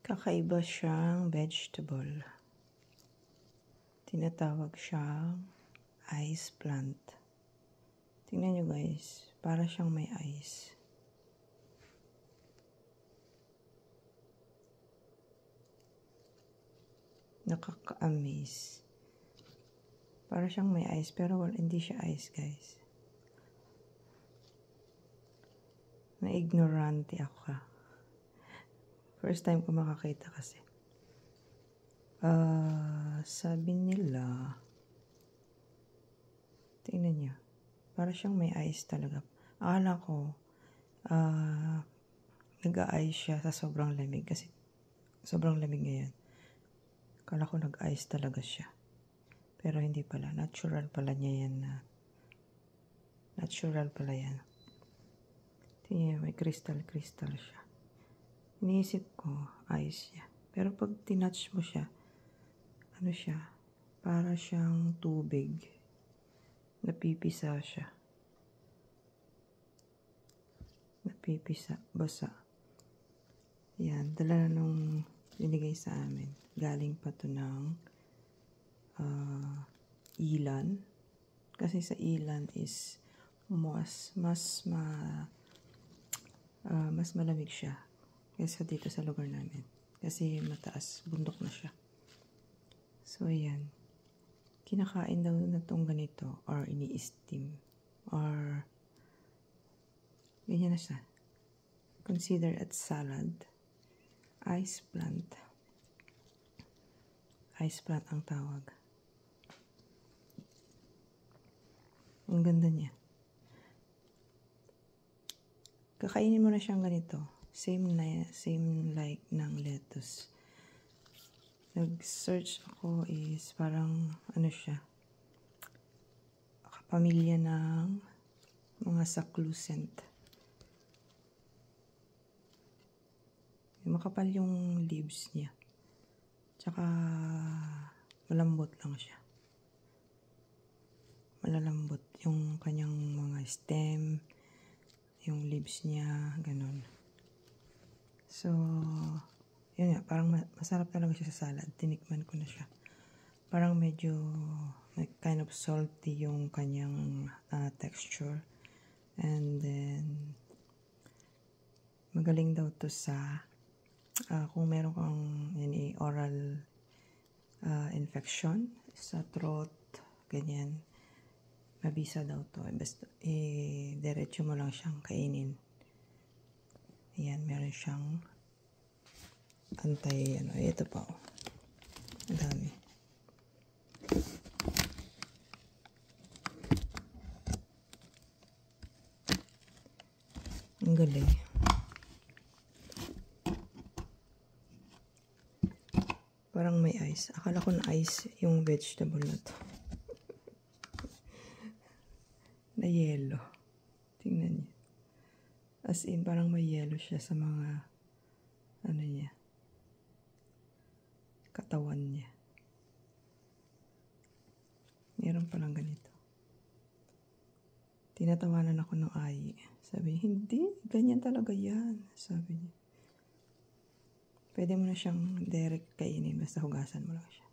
Kakaiba siyang vegetable. Tinatawag siyang ice plant. Tingnan nyo guys, para siyang may ice. Nakaka-amaze. Para siyang may ice, pero hindi siya ice guys. Na-ignorante ako. First time ko makakita kasi. Sabi nila, tingnan nyo, para siyang may ice talaga. Akala ko, nag-a-ice siya sa sobrang lamig kasi sobrang lamig ngayon. Akala ko nag-ice talaga siya. Pero hindi pala. Natural pala niya yan na. Natural pala yan. Tingnan, may crystal siya. Iniisip ko, ice siya. Pero pag tinouch mo siya, ano siya? Para siyang tubig. Napipisa siya. Napipisa. Basa. Yan. Dala nung binigay sa amin. Galing pa to ng Ilan. Kasi sa Ilan is mas malamig siya kaysa dito sa lugar namin. Kasi mataas, bundok na siya. So, ayan. Kinakain daw na itong ganito or ini-steam or ganyan na siya. Consider it salad. Ice plant. Ice plant ang tawag. Ang ganda niya. Kakainin mo na siyang ganito. Same like ng lettuce. Nag-search ako is parang ano siya. Kapamilya ng mga succulent. Makapal yung leaves niya. Tsaka malambot lang siya. Malalambot yung kanyang mga stem, yung leaves niya, ganun. So, yun nga, parang masarap talaga siya sa salad. Tinikman ko na siya. Parang medyo kind of salty yung kanyang texture. And then, magaling daw to sa kung meron kang oral infection sa throat, ganyan. Mabisa daw to. Basta, diretso mo lang siyang kainin. Ayan, meron siyang ito pa. Ang dami. Ang galing. Parang may ice. Akala ko na ice yung vegetable na to. Na yellow. Tingnan niyo. As in, parang may yellow siya sa mga niya. Katawan niya. Meron palang ganito. Tinatawanan ako ng ayi. Sabi niya, hindi. Ganyan talaga yan. Sabi niya. Pwede mo na siyang direct kainin. Basta hugasan mo lang siya.